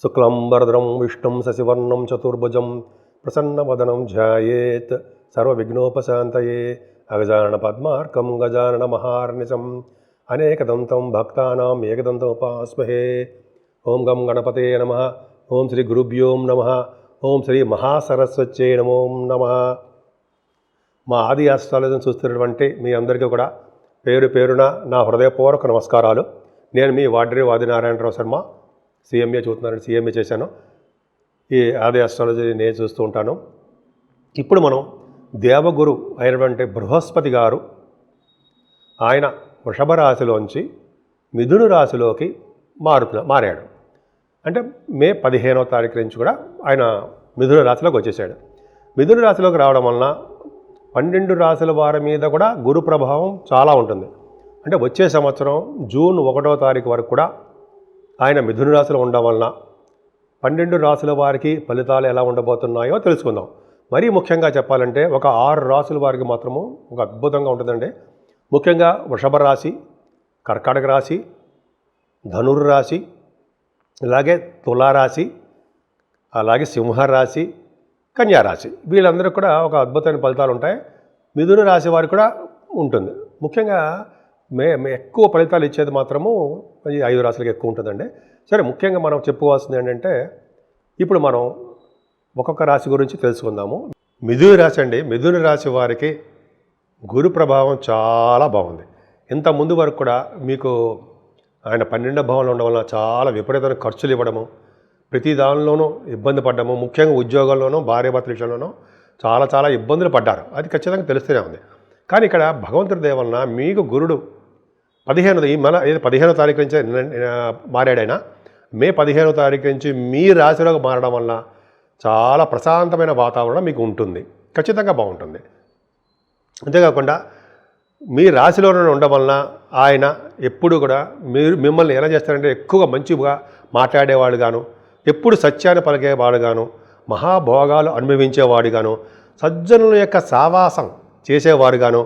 శుక్లాంబరధరం విష్ణుం శశివర్ణం చతుర్భుజం ప్రసన్నవదనం ధ్యాయేత్ సర్వవిఘ్నోపశాంతయే అగజానన పద్మార్కం గజానన మహార్నిశం అనేకదంతం భక్తానాం ఏకదంతం ఉపాస్మహే. ఓం గం గణపతే నమః. ఓం శ్రీ గురుభ్యో నమః. ఓం శ్రీ మహాసరస్వత్యై నమో నమః. మా ఆది ఆస్ట్రాలజీని చూస్తున్నటువంటి మీ అందరికీ కూడా పేరు పేరున నా హృదయపూర్వక నమస్కారాలు. నేను మీ వాడ్రి ఆదినారాయణరావు శర్మ, సిఎంఏ చూస్తున్నాను, సిఎంఏ చేశాను. ఈ ఆది ఆస్ట్రాలజీ నేను చూస్తూ ఉంటాను. ఇప్పుడు మనం దేవగురు అయినటువంటి బృహస్పతి గారు ఆయన వృషభ రాశిలోంచి మిథున రాశిలోకి మారాడు. అంటే మే 15వ తారీఖు నుంచి కూడా ఆయన మిథున రాశిలోకి వచ్చేసాడు. మిథున రాశిలోకి రావడం వలన 12 రాశుల వారి మీద కూడా గురు ప్రభావం చాలా ఉంటుంది. అంటే వచ్చే సంవత్సరం జూన్ 1వ తారీఖు వరకు కూడా ఆయన మిథున రాశిలో ఉండడం వలన 12 రాశుల వారికి ఫలితాలు ఎలా ఉండబోతున్నాయో తెలుసుకుందాం. మరీ ముఖ్యంగా చెప్పాలంటే ఒక 6 రాశుల వారికి మాత్రము ఒక అద్భుతంగా ఉంటుందండి. ముఖ్యంగా వృషభ రాశి, కర్కాటక రాశి, ధనుర్రాశి, అలాగే తులారాశి, అలాగే సింహరాశి, కన్యారాశి, వీళ్ళందరికీ కూడా ఒక అద్భుతమైన ఫలితాలు ఉంటాయి. మిథున రాశి వారికి కూడా ఉంటుంది. ముఖ్యంగా ఎక్కువ ఫలితాలు ఇచ్చేది మాత్రము ఈ 5 రాశులకి ఎక్కువ ఉంటుందండి. సరే, ముఖ్యంగా మనం చెప్పుకోవాల్సింది ఏంటంటే ఇప్పుడు మనం ఒక్కొక్క రాశి గురించి తెలుసుకుందాము. మిథున రాశి అండి. మిథున రాశి వారికి గురు ప్రభావం చాలా బాగుంది. ఇంత ముందు వరకు కూడా మీకు ఆయన 12వ భావంలో ఉండడం వల్ల చాలా విపరీతమైన ఖర్చులు ఇవ్వడము, ప్రతి దానిలోనూ ఇబ్బంది పడ్డము, ముఖ్యంగా ఉద్యోగాల్లోనూ భార్యాభర్తల విషయంలోనూ చాలా ఇబ్బందులు పడ్డారు. అది ఖచ్చితంగా తెలుస్తూనే ఉంది. కానీ ఇక్కడ భగవంతుడి దయ వలన మీకు గురుడు 15వ తారీఖు నుంచి మారాడైనా మే 15వ తారీఖు నుంచి మీ రాశిలోకి మారడం వలన చాలా ప్రశాంతమైన వాతావరణం మీకు ఉంటుంది. ఖచ్చితంగా బాగుంటుంది. అంతేకాకుండా మీ రాశిలోనే ఉండడం వలన ఆయన ఎప్పుడు కూడా మిమ్మల్ని ఎలా చేస్తారంటే ఎక్కువగా మంచిగా మాట్లాడేవాడు గాను, ఎప్పుడు సత్యాన్ని పలికేవాడు గాను, మహాభోగాలు అనుభవించేవాడు గాను, సజ్జనుల యొక్క సావాసం చేసేవారు గాను,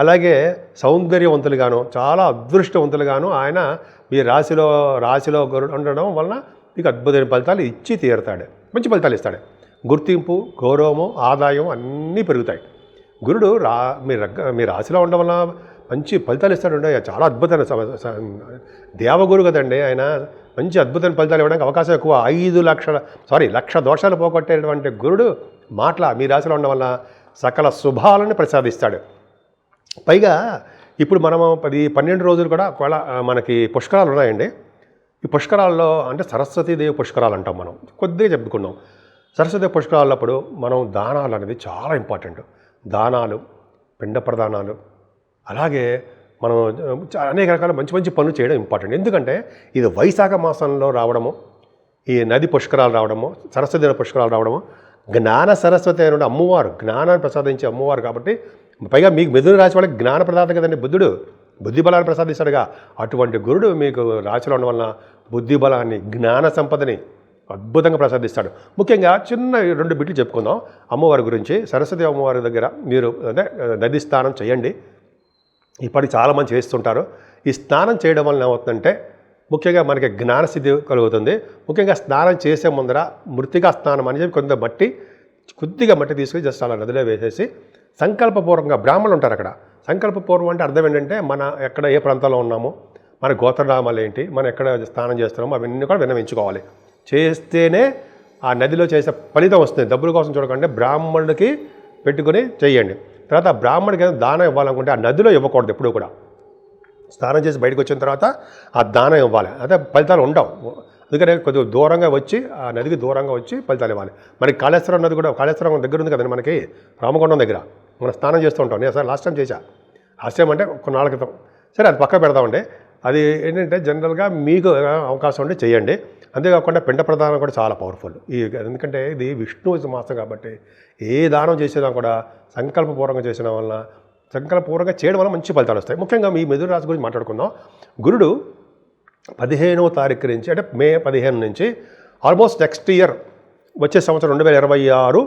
అలాగే సౌందర్యవంతులుగాను, చాలా అదృష్టవంతులుగాను ఆయన మీ రాశిలో ఉండడం వలన మీకు అద్భుతమైన ఫలితాలు ఇచ్చి తీరుతాడు. మంచి ఫలితాలు ఇస్తాడు. గుర్తింపు, గౌరవము, ఆదాయం అన్నీ పెరుగుతాయి. గురుడు మీ రాశిలో ఉండడం వల్ల మంచి ఫలితాలు ఇస్తాడు. చాలా అద్భుతమైన దేవగురు కదండి ఆయన. మంచి అద్భుతమైన ఫలితాలు ఇవ్వడానికి అవకాశం ఎక్కువ. 1,00,000 దోషాలు పోగొట్టేటువంటి గురుడు మీ రాశిలో ఉండడం వల్ల సకల శుభాలను ప్రసాదిస్తాడు. పైగా ఇప్పుడు మనం 12 రోజులు కూడా ఒకవేళ మనకి పుష్కరాలు ఉన్నాయండి. ఈ పుష్కరాల్లో అంటే సరస్వతీదేవి పుష్కరాలు అంటాం. మనం కొద్దిగా చెప్పుకున్నాం. సరస్వతీ పుష్కరాలప్పుడు మనం దానాలు అనేది చాలా ఇంపార్టెంట్. దానాలు, పిండ ప్రదానాలు, అలాగే మనం అనేక రకాల మంచి పనులు చేయడం ఇంపార్టెంట్. ఎందుకంటే ఇది వైశాఖ మాసంలో రావడము, ఈ నది పుష్కరాలు రావడము, సరస్వతి పుష్కరాలు రావడము, జ్ఞాన సరస్వతి అయిన అమ్మవారు, జ్ఞానాన్ని ప్రసాదించే అమ్మవారు కాబట్టి, పైగా మీకు మిథున రాశి వాళ్ళకి జ్ఞాన ప్రదాత కదండి బుద్ధుడు, బుద్ధి బలాన్ని ప్రసాదిస్తాడుగా. అటువంటి గురుడు మీకు రాశిలో ఉండడం వలన బుద్ధి బలాన్ని, జ్ఞాన సంపదని అద్భుతంగా ప్రసాదిస్తాడు. ముఖ్యంగా చిన్న 2 బిట్లు చెప్పుకుందాం అమ్మవారి గురించి. సరస్వతి అమ్మవారి దగ్గర మీరు నది స్నానం చేయండి. ఇప్పటికి చాలామంది చేస్తుంటారు. ఈ స్నానం చేయడం వలన ఏమవుతుందంటే ముఖ్యంగా మనకి జ్ఞానసిద్ధి కలుగుతుంది. ముఖ్యంగా స్నానం చేసే ముందర మృతికా స్నానం అని చెప్పి కొద్దిగా మట్టి తీసుకుని జస్ట్ అలా నదిలో వేసేసి సంకల్పపూర్వకంగా, బ్రాహ్మణులు ఉంటారు అక్కడ, సంకల్పపూర్వం అంటే అర్థం ఏంటంటే మన ఎక్కడ ఏ ప్రాంతంలో ఉన్నామో, మన గోత్రనామాలు ఏంటి, మనం ఎక్కడ స్నానం చేస్తున్నామో అవన్నీ కూడా విన్నవించుకోవాలి. చేస్తేనే ఆ నదిలో చేసే ఫలితం వస్తుంది. డబ్బుల కోసం చూడకండి, బ్రాహ్మణుడికి పెట్టుకుని చేయండి. తర్వాత బ్రాహ్మణుడికి దానం ఇవ్వాలనుకుంటే ఆ నదిలో ఇవ్వకూడదు. ఎప్పుడూ కూడా స్నానం చేసి బయటకు వచ్చిన తర్వాత ఆ దానం ఇవ్వాలి. అదే ఫలితాలు ఉండవు. అందుకనే కొద్దిగా దూరంగా వచ్చి, ఆ నదికి దూరంగా వచ్చి ఫలితాలు ఇవ్వాలి. మనకి కాళేశ్వరం నది కూడా, కాళేశ్వరం దగ్గర ఉంది కదండి మనకి, రామగుండం దగ్గర మనం స్నానం చేస్తూ ఉంటాం. నేను లాస్ట్ టైం అంటే కొన్నాళ్ళ క్రితం. సరే, అది పక్క పెడదామండి. అది ఏంటంటే జనరల్గా మీకు అవకాశం ఉంటే చేయండి. అంతేకాకుండా పిండ ప్రదానం కూడా చాలా పవర్ఫుల్. ఎందుకంటే ఇది విష్ణు మాసం కాబట్టి ఏ దానం చేసినా కూడా సంకల్పపూర్వకంగా చేసిన వలన, సంకల్పపూర్వకంగా చేయడం వల్ల మంచి ఫలితాలు వస్తాయి. ముఖ్యంగా మీ మిథున రాశి గురించి మాట్లాడుకుందాం. గురుడు 15వ తారీఖు నుంచి, అంటే మే 15 నుంచి ఆల్మోస్ట్ నెక్స్ట్ ఇయర్ వచ్చే సంవత్సరం 2026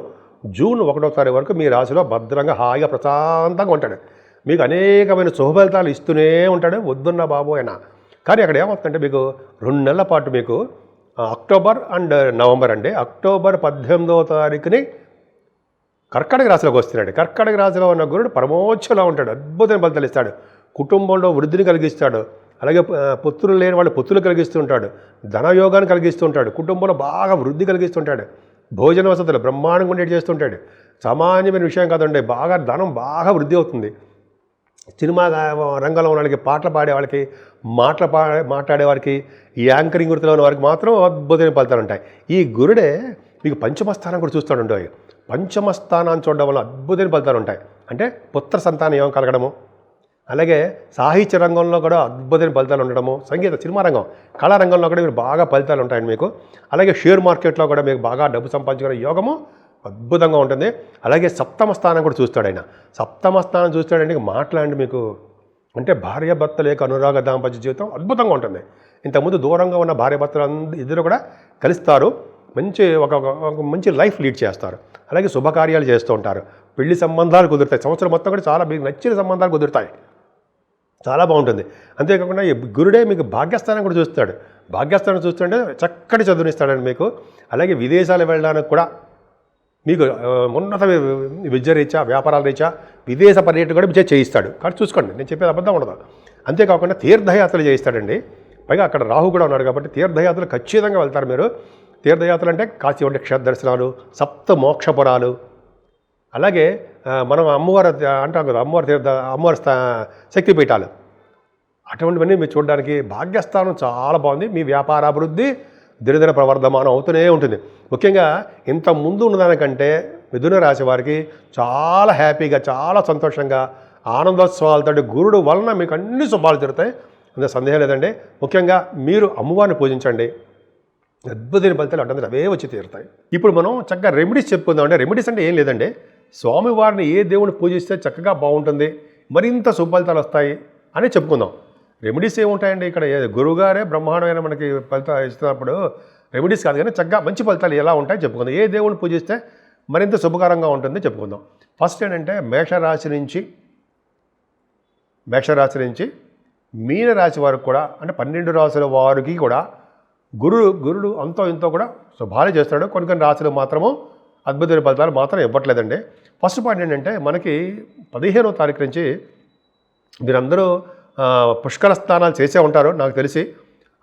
జూన్ 1వ తారీఖు వరకు మీ రాశిలో భద్రంగా హాయిగా ప్రశాంతంగా ఉంటాడు. మీకు అనేకమైన శుభఫలితాలు ఇస్తూనే ఉంటాడు, వద్దున్న బాబు అయినా. కానీ అక్కడ ఏమవుతుందంటే మీకు 2 నెలల పాటు మీకు అక్టోబర్ అండ్ నవంబర్ అండి. అక్టోబర్ 18వ తారీఖుని కర్కాటక రాశిలోకి వస్తున్నాడు. కర్కాటక రాశిలో ఉన్న గురుడు పరమోచ్చలో ఉంటాడు, అద్భుతమైన ఫలితాలు ఇస్తాడు, కుటుంబంలో వృద్ధిని కలిగిస్తాడు, అలాగే పుత్రులు లేని వాళ్ళు పుత్రులు కలిగిస్తూ ఉంటాడు, ధనయోగాన్ని కలిగిస్తూ ఉంటాడు, కుటుంబంలో బాగా వృద్ధి కలిగిస్తుంటాడు, భోజన వసతులు బ్రహ్మాండంగా ఉండేది చేస్తుంటాడు. సామాన్యమైన విషయం కాదండి, బాగా ధనం బాగా వృద్ధి అవుతుంది. సినిమా రంగంలో ఉన్న వాళ్ళకి, పాటలు పాడే వాళ్ళకి, మాట్లాడే వారికి, ఈ యాంకరింగ్ వృత్తిలో ఉన్న వారికి మాత్రం అద్భుతమైన ఫలితాలు ఉంటాయి. ఈ గురుడే మీకు పంచమస్థానం కూడా చూస్తాడు. పంచమ స్థానాన్ని చూడడం వల్ల అద్భుతమైన ఫలితాలు ఉంటాయి. అంటే పుత్ర సంతానం ఏం కలగడము, అలాగే సాహిత్య రంగంలో కూడా అద్భుతమైన ఫలితాలు ఉండడము, సంగీత సినిమా రంగం కళారంగంలో కూడా మీరు బాగా ఫలితాలు ఉంటాయండి మీకు. అలాగే షేర్ మార్కెట్లో కూడా మీకు బాగా డబ్బు సంపాదించుకునే యోగము అద్భుతంగా ఉంటుంది. అలాగే సప్తమ స్థానం కూడా చూస్తాడు ఆయన. సప్తమ స్థానం చూస్తాడంటే మాట్లాడండి మీకు అంటే భార్యాభర్తల యొక్క అనురాగ దాంపత్య జీవితం అద్భుతంగా ఉంటుంది. ఇంతకుముందు దూరంగా ఉన్న భార్యాభర్తలు ఇద్దరు కూడా కలుస్తారు, మంచి ఒక మంచి లైఫ్ లీడ్ చేస్తారు. అలాగే శుభకార్యాలు చేస్తూ ఉంటారు, పెళ్లి సంబంధాలు కుదురుతాయి, సంవత్సరం మొత్తం కూడా చాలా మీకు నచ్చిన సంబంధాలు కుదురుతాయి, చాలా బాగుంటుంది. అంతేకాకుండా ఈ గురుడే మీకు భాగ్యస్థానం కూడా చూస్తాడు. భాగ్యస్థానం చూస్తుంటే చక్కటి చదువునిస్తాడండి మీకు. అలాగే విదేశాలు వెళ్ళడానికి కూడా మీకు ఉన్నత విద్య రీత్యా, వ్యాపారాల రీత్యా విదేశ పర్యటన కూడా విజయ చేయిస్తాడు. కాబట్టి చూసుకోండి, నేను చెప్పేది అబద్ధం ఉండదు. అంతేకాకుండా తీర్థయాత్రలు చేయిస్తాడండి. పైగా అక్కడ రాహు కూడా ఉన్నాడు కాబట్టి తీర్థయాత్రలు ఖచ్చితంగా వెళ్తారు మీరు. తీర్థయాత్రలు అంటే కాశీ వంటి క్షేత్ర దర్శనాలు, సప్త మోక్షపురాలు, అలాగే మనం అమ్మవారు అంటాం కదా, అమ్మవారి శక్తిపీఠాలు, అటువంటివన్నీ మీరు చూడడానికి భాగ్యస్థానం చాలా బాగుంది. మీ వ్యాపారాభివృద్ధి దినదిన ప్రవర్ధమానం అవుతూనే ఉంటుంది. ముఖ్యంగా ఇంత ముందు ఉన్నదానికంటే మిథున రాశి వారికి చాలా హ్యాపీగా, చాలా సంతోషంగా, ఆనందోత్సవాలతో గురుడు వలన మీకు అన్ని శుభాలు జరుగుతాయి, అంత సందేహం లేదండి. ముఖ్యంగా మీరు అమ్మవారిని పూజించండి, అద్భుతమైన ఫలితాలు అంటే అవే వచ్చి తీరుతాయి. ఇప్పుడు మనం చక్కగా రెమెడీస్ చెప్పుకుందామండి. రెమెడీస్ అంటే ఏం లేదండి, స్వామివారిని ఏ దేవుని పూజిస్తే చక్కగా బాగుంటుంది, మరింత శుభఫలితాలు వస్తాయి అని చెప్పుకుందాం. రెమెడీస్ ఏముంటాయండి ఇక్కడ, గురువుగారే బ్రహ్మాండమైన మనకి ఫలితాలు ఇస్తున్నప్పుడు రెమెడీస్ కాదు కానీ చక్కగా మంచి ఫలితాలు ఎలా ఉంటాయో చెప్పుకుందాం. ఏ దేవుని పూజిస్తే మరింత శుభకరంగా ఉంటుంది చెప్పుకుందాం. ఫస్ట్ ఏంటంటే మేషరాశి నుంచి మీనరాశి వారికి కూడా, అంటే 12 రాశుల వారికి కూడా గురుడు అంతో ఇంతో కూడా శుభాలు చేస్తాడు. కొన్ని రాశులు మాత్రము అద్భుతమైన ఫలితాలు మాత్రం ఇవ్వట్లేదండి. ఫస్ట్ పాయింట్ ఏంటంటే మనకి 15వ తారీఖు నుంచి మీరందరూ పుష్కర స్నానాలు చేసే ఉంటారు నాకు తెలిసి.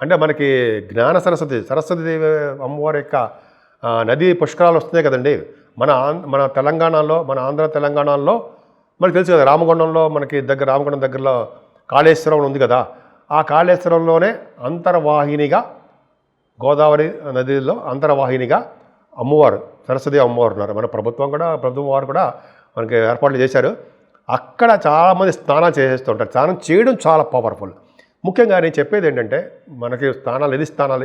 అంటే మనకి జ్ఞాన సరస్వతి దేవి అమ్మవారి యొక్క నది పుష్కరాలు వస్తున్నాయి కదండి. మన తెలంగాణలో, మన ఆంధ్ర తెలంగాణలో మనకు తెలుసు కదా, రామగుండంలో మనకి రామగుండం దగ్గరలో కాళేశ్వరం ఉంది కదా, ఆ కాళేశ్వరంలోనే అంతర్వాహినిగా గోదావరి నదిలో అంతర్వాహినిగా అమ్మవారు సరస్వతి అమ్మవారు ఉన్నారు. మన ప్రభుత్వం వారు కూడా మనకి ఏర్పాట్లు చేశారు. అక్కడ చాలామంది స్నానాలు చేసేస్తుంటారు. స్నానం చేయడం చాలా పవర్ఫుల్. ముఖ్యంగా నేను చెప్పేది ఏంటంటే మనకి స్నానాలు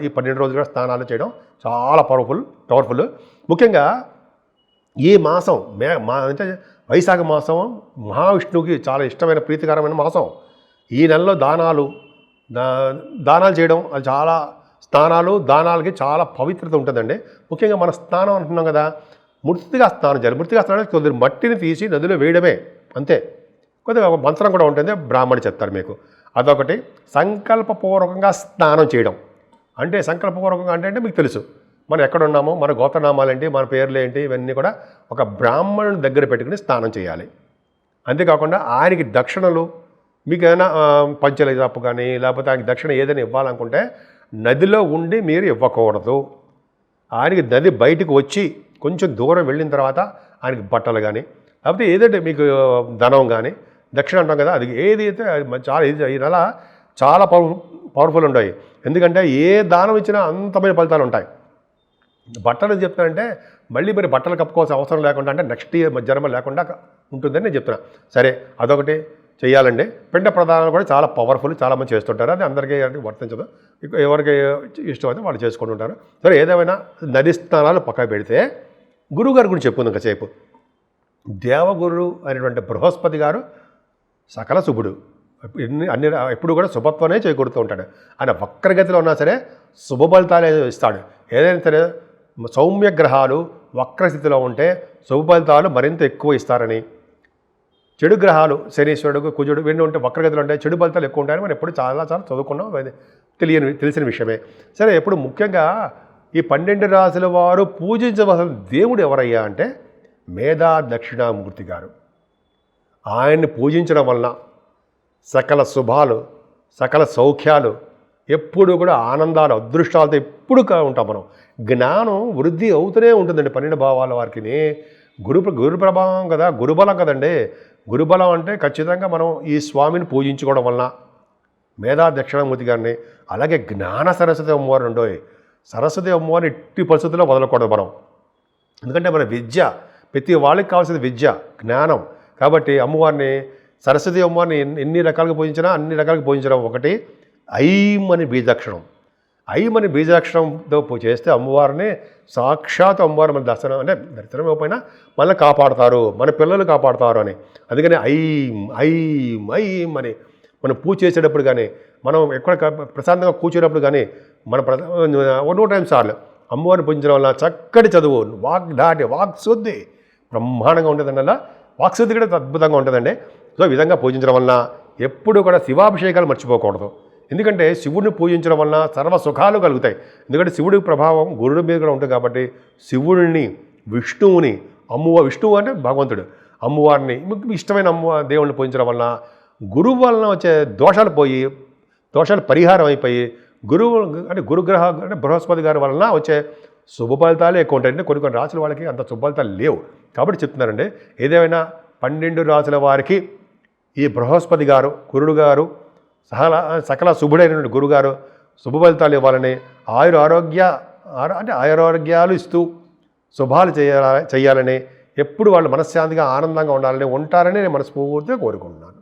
ఈ 12 రోజులు కూడా స్నానాలు చేయడం చాలా పవర్ఫుల్. ముఖ్యంగా ఈ మాసం అంటే వైశాఖ మాసం మహావిష్ణువుకి చాలా ఇష్టమైన ప్రీతికరమైన మాసం. ఈ నెలలో దానాలు చేయడం అది చాలా, దానాలకి చాలా పవిత్రత ఉంటుందండి. ముఖ్యంగా మన స్నానం అంటున్నాం కదా, మృతిగా స్నానం చేయాలి. మృతిగా స్నానం కొద్దిగా మట్టిని తీసి నదిలో వేయడమే, అంతే. కొద్దిగా ఒక మంత్రం కూడా ఉంటుంది, బ్రాహ్మణి చెప్తారు మీకు. అదొకటి. సంకల్పపూర్వకంగా స్నానం చేయడం అంటే సంకల్పపూర్వకంగా అంటే మీకు తెలుసు మనం ఎక్కడున్నామో, మన గోత్రనామాలేంటి, మన పేర్లు ఏంటి, ఇవన్నీ కూడా ఒక బ్రాహ్మణుని దగ్గర పెట్టుకుని స్నానం చేయాలి. అంతేకాకుండా ఆయనకి దక్షిణలు, మీకు ఏదైనా పంచల తప్పు కానీ లేకపోతే ఆయనకి దక్షిణ ఏదైనా ఇవ్వాలనుకుంటే నదిలో ఉండి మీరు ఇవ్వకూడదు. ఆయనకి నది బయటకు వచ్చి కొంచెం దూరం వెళ్ళిన తర్వాత ఆయనకి బట్టలు కానీ లేకపోతే ఏదంటే మీకు ధనం కానీ దక్షిణ అంటాం కదా, అది ఏదైతే చాలా ఈ నెల చాలా పవర్ఫుల్ ఉంటాయి. ఎందుకంటే ఏ దానం ఇచ్చినా అంతమైన ఫలితాలు ఉంటాయి. బట్టలు చెప్తానంటే మళ్ళీ మరి బట్టలు కప్పుకోవాల్సిన అవసరం లేకుండా, అంటే నెక్స్ట్ ఇయర్ జన్మ లేకుండా ఉంటుందని నేను చెప్తున్నా. సరే, అదొకటి చేయాలండి. పిండ ప్రదానాలు కూడా చాలా పవర్ఫుల్, చాలామంది చేస్తుంటారు. అది అందరికీ వర్తించదు, ఎవరికి ఇష్టం అయితే వాళ్ళు చేసుకుంటుంటారు. సరే, ఏదేమైనా నది స్నానాలు పక్కన పెడితే గురువుగారి గురించి చెప్పుకుందాం కాసేపు. దేవగురు అనేటువంటి బృహస్పతి గారు సకల శుభుడు, ఎప్పుడు కూడా శుభత్వమే చేకూరుతూ ఉంటాడు. ఆయన వక్రగతిలో ఉన్నా సరే శుభ ఫలితాలే ఇస్తాడు. ఏదైనా సరే సౌమ్య గ్రహాలు వక్రస్థితిలో ఉంటే శుభ ఫలితాలు మరింత ఎక్కువ ఇస్తారని, చెడు గ్రహాలు శనీశ్వరుడు కుజుడు ఇవన్నీ ఉంటే వక్రగతులు ఉంటాయి, చెడు ఫలితాలు ఎక్కువ ఉంటాయని మనం ఎప్పుడు చాలా చదువుకున్నాం, అది తెలిసిన విషయమే. సరే, ఎప్పుడు ముఖ్యంగా ఈ 12 రాశుల వారు పూజించవలసిన దేవుడు ఎవరయ్యా అంటే మేధా దక్షిణామూర్తి గారు. ఆయన్ని పూజించడం వలన సకల శుభాలు, సకల సౌఖ్యాలు, ఎప్పుడు కూడా ఆనందాలు, అదృష్టాలతో ఎప్పుడు ఉంటాం మనం. జ్ఞానం వృద్ధి అవుతూనే ఉంటుందండి 12 భావాల వారికి. గురు ప్రభావం కదా, గురుబలం కదండి. గురుబలం అంటే ఖచ్చితంగా మనం ఈ స్వామిని పూజించుకోవడం వలన, మేధా దక్షిణామూర్తి గారిని, అలాగే జ్ఞాన సరస్వతి అమ్మవారు ఉండోయి. సరస్వతి అమ్మవారిని ఎట్టి పరిస్థితుల్లో వదలకూడదు మనం. ఎందుకంటే మన విద్య, ప్రతి వాళ్ళకి కావాల్సిన విద్య, జ్ఞానం. కాబట్టి అమ్మవారిని, సరస్వతి అమ్మవారిని ఎన్ని రకాలుగా పూజించినా అన్ని రకాలుగా పూజించడం. ఒకటి ఐం అని బీజాక్షరం. ఐం అని బీజాక్షరంతో చేస్తే అమ్మవారిని సాక్షాత్ అమ్మవారు మన దర్శనం అయిపోయినా మనల్ని కాపాడుతారు, మన పిల్లలు కాపాడుతారు అని. అందుకని ఐం ఐం ఐం అని మనం పూజ చేసేటప్పుడు కానీ, మనం ఎక్కడ ప్రశాంతంగా కూర్చున్నప్పుడు కానీ, మన 100 టైమ్స్ సార్లు అమ్మవారిని పూజించడం వల్ల చక్కటి చదువు, వాక్శుద్ధి బ్రహ్మాండంగా ఉంటుందండి. అలా వాక్శుద్ధి కూడా అద్భుతంగా ఉంటుందండి. సో ఈ విధంగా పూజించడం వలన ఎప్పుడు కూడా శివాభిషేకాలు మర్చిపోకూడదు. ఎందుకంటే శివుడిని పూజించడం వలన సర్వ సుఖాలు కలుగుతాయి. ఎందుకంటే శివుడి ప్రభావం గురుడి మీద కూడా ఉంటుంది కాబట్టి దక్షిణామూర్తిని, విష్ణువుని, విష్ణువు అంటే భగవంతుడు, అమ్మవారిని, ఇష్టమైన దేవుడిని పూజించడం వలన గురువు వలన వచ్చే దోషాలు పరిహారం అయిపోయి, గురువు అంటే గురుగ్రహ అంటే బృహస్పతి గారి వలన వచ్చే శుభ ఫలితాలే ఎక్కువ ఉంటాయి. అంటే కొన్ని రాసుల వాళ్ళకి అంత శుభ ఫలితాలు లేవు కాబట్టి చెప్తున్నారండి. ఏదేమైనా 12 రాసుల వారికి ఈ బృహస్పతి గారు, గురుడు గారు, సకల శుభుడైనటువంటి గురుగారు శుభ ఫలితాలు ఇవ్వాలని, ఆయురారోగ్యాలు ఇస్తూ శుభాలు చేయాలని, ఎప్పుడు వాళ్ళు మనశ్శాంతిగా ఆనందంగా ఉంటారని నేను మనస్ఫూర్తిగా కోరుకుంటున్నాను.